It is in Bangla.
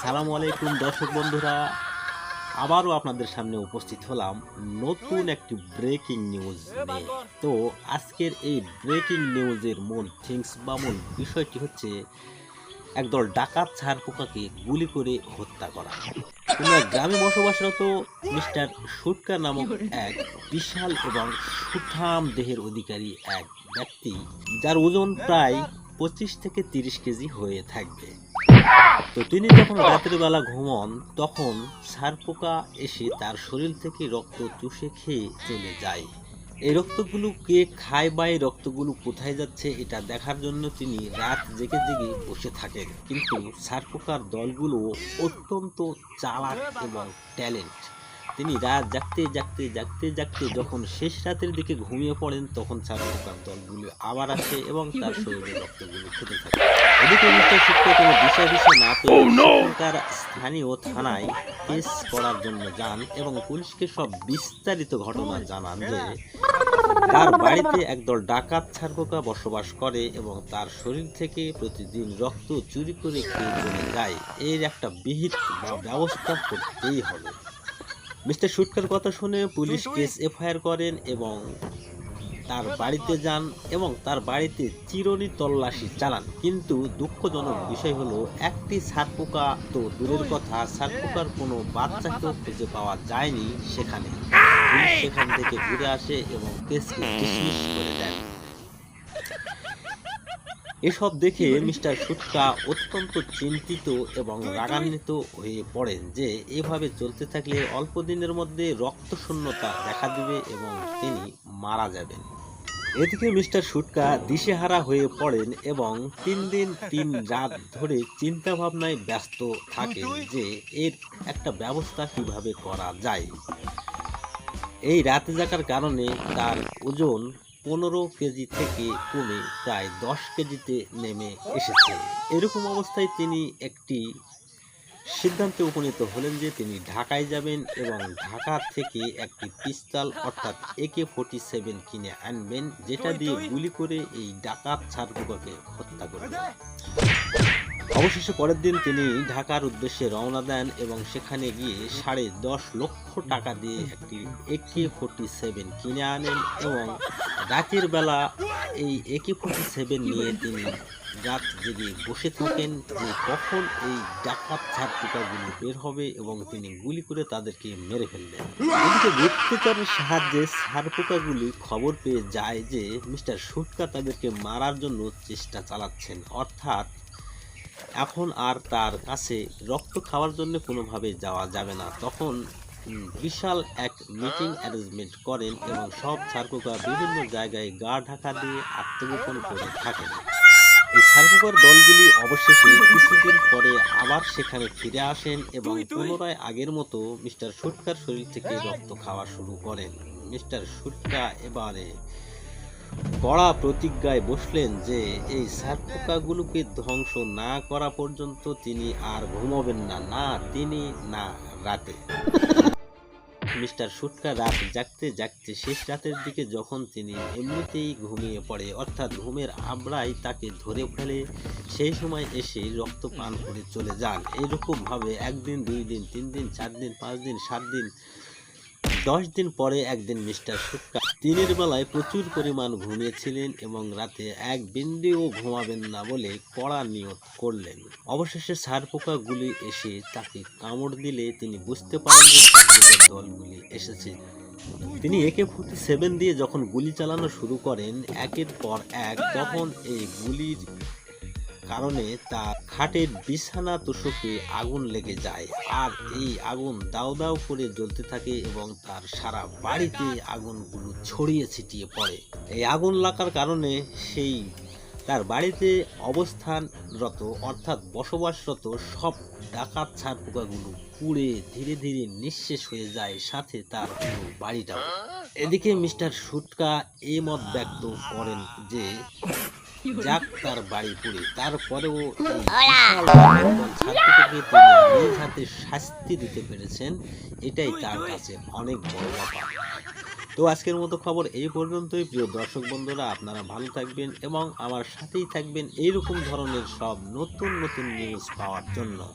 আসসালামু আলাইকুম দর্শক বন্ধুরা, আবারও আপনাদের সামনে উপস্থিত হলাম নতুন একটি ব্রেকিং নিউজ নিয়ে। তো আজকের এই ব্রেকিং নিউজের মূল থিংস বা মূল বিষয়টি হচ্ছে একদল ডাকাত ছারপোকাকে গুলি করে হত্যা করা। কোনো এক গ্রামে বসবাসরত মিস্টার সুটকা নামক এক বিশাল এবং সুঠাম দেহের অধিকারী এক ব্যক্তি, যার ওজন প্রায় 25 থেকে 30 কেজি হয়ে থাকবে। তো তিনি যখন রাতের বেলা ঘুমন, তখন ছারপোকা এসে তার শরীর থেকে রক্ত চুষে খেয়ে চলে যায়। এই রক্তগুলো কে খায় বা এই রক্তগুলো কোথায় যাচ্ছে এটা দেখার জন্য তিনি রাত জেগে জেগে বসে থাকেন। কিন্তু ছারপোকার দলগুলো অত্যন্ত চালাক এবং ট্যালেন্ট। তিনি রাত জাগতে জাগতে জাগতে জাগতে যখন শেষ রাতের দিকে ঘুমিয়ে পড়েন, তখন ছারপোকার দলগুলো আবার আসে এবং তার শরীরের রক্তগুলো খেতে থাকে। এদিকে মিস্টার সুটকা কোনো বিষয় না পেয়ে সেখানকার স্থানীয় থানায় কেস করার জন্য যান এবং পুলিশকে সব বিস্তারিত ঘটনা জানান যে তার বাড়িতে একদল ডাকাত ছারপোকা বসবাস করে এবং তার শরীর থেকে প্রতিদিন রক্ত চুরি করে খেয়ে চলে যায়। এর একটা বিহিত বা ব্যবস্থা করতেই হবে। মিস্টার সুটকার কথা শুনে পুলিশ কেস এফআইআর করেন এবং তার বাড়িতে যান এবং তার বাড়িতে চিরুনি তল্লাশি চালান। কিন্তু দুঃখজনক বিষয় হলো, একটি ছারপোকা তো দূরের কথা, ছারপোকার কোনো বাচ্চাকেও খুঁজে পাওয়া যায়নি সেখানে। পুলিশ সেখান থেকে ঘুরে আসে এবং কেসকে ডিসমিস করে দেন। এসব দেখে মিস্টার সুটকা অত্যন্ত চিন্তিত এবং রাগান্বিত হয়ে পড়েন যে এভাবে চলতে থাকলে অল্প দিনের মধ্যে রক্তশূন্যতা দেখা দিবে এবং তিনি মারা যাবেন। এদিকে মিস্টার সুটকা দিশেহারা হয়ে পড়েন এবং 3 দিন 3 রাত ধরে চিন্তা ভাবনায় ব্যস্ত থাকেন যে এর একটা ব্যবস্থা কিভাবে করা যায়। এই রাতে জাগার কারণে তার ওজন 15 কেজি থেকে কমে প্রায় 10 কেজিতে নেমে এসেছে। এরকম অবস্থায় তিনি একটি সিদ্ধান্তে উপনীত হলেন যে তিনি ঢাকায় যাবেন এবং ঢাকা থেকে একটি পিস্তল অর্থাৎ AK-47 কিনে আনবেন, যেটা দিয়ে গুলি করে এই ডাকাত ছারপোকাকে হত্যা করবেন। অবশেষে পরের দিন তিনি ঢাকার উদ্দেশ্যে রওনা দেন এবং সেখানে গিয়ে 10.5 লক্ষ টাকা দিয়ে একটি AK-47 কিনে আনেন এবং রাতের বেলা এই AK-47 নিয়ে তিনি রাত জেগে বসে থাকেন যে কখন এই ডাকাত ছারপোকাগুলো বের হবে এবং তিনি গুলি করে তাদেরকে মেরে ফেলবেন। এদিকে গুপ্তচরের সাহায্যে ছারপোকাগুলি খবর পেয়ে যায় যে মিস্টার সুটকা তাদেরকে মারার জন্য চেষ্টা চালাচ্ছেন, অর্থাৎ এখন আর তার কাছে রক্ত খাওয়ার জন্য কোনোভাবে যাওয়া যাবে না। তখন বিশাল এক মিটিং অ্যারেঞ্জমেন্ট করেন এবং সব ছারপোকা বিভিন্ন জায়গায় গা ঢাকা দিয়ে আত্মগোপন করে থাকেন। এই ছারপোকার দলগুলি অবশেষে কিছুদিন পরে আবার সেখানে ফিরে আসেন এবং পুনরায় আগের মতো মিস্টার সুটকার শরীর থেকে রক্ত খাওয়া শুরু করেন। মিস্টার সুটকা এবারে কড়া প্রতিজ্ঞায় বসলেন যে এই ছারপোকাগুলোকে ধ্বংস না করা পর্যন্ত তিনি আর ঘুমাবেন না, না তিনি না রাতে। মিস্টার সুটকা রাত জাগতে জাগতে শেষ রাতের দিকে যখন তিনি এমনিতেই ঘুমিয়ে পড়ে, অর্থাৎ ঘুমের আবড়ায় তাকে ধরে ফেলে, সেই সময় এসে রক্ত পান করে চলে যান। এইরকম ভাবে 1 দিন 2 দিন 3 দিন 4 দিন 5 দিন 7 দিন 10 দিন পরে একদিন মিস্টার সুটকা দিনের বেলায় প্রচুর পরিমাণ ঘুমিয়েছিলেন এবং রাতে এক বিন্দুও ঘুমাবেন না বলে কড়া নিয়ত করলেন। অবশেষে ছারপোকাগুলি এসে তাকে কামড় দিলে তিনি বুঝতে পারেন যে ছারপোকার দলগুলি এসেছে। তিনি AK-47 দিয়ে যখন গুলি চালানো শুরু করেন একের পর এক, তখন এই গুলির কারণে তার খাটের বিছানা তোষকে আগুন লেগে যায় আর এই আগুন দাউ দাউ করে জ্বলতে থাকে এবং তার সারা বাড়িতে আগুনগুলো ছড়িয়ে ছিটিয়ে পড়ে। এই আগুন লাগার কারণে সেই তার বাড়িতে অবস্থানরত অর্থাৎ বসবাসরত সব ডাকাত ছারপোকাগুলো পুড়ে ধীরে ধীরে নিঃশেষ হয়ে যায়, সাথে তার পুরো বাড়িটাও। এদিকে মিস্টার সুটকা এই মত ব্যক্ত করেন যে যাক তার বাড়ি পুড়ে, তারপরেও ছাত্রীকে তিনি নিজ হাতে শাস্তি দিতে পেরেছেন, এটাই তার কাছে অনেক বড় ব্যাপার। তো আজকের মতো খবর এই পর্যন্তই। প্রিয় দর্শক বন্ধুরা, আপনারা ভালো থাকবেন এবং আমার সাথেই থাকবেন এইরকম ধরনের সব নতুন নতুন নিউজ পাওয়ার জন্য।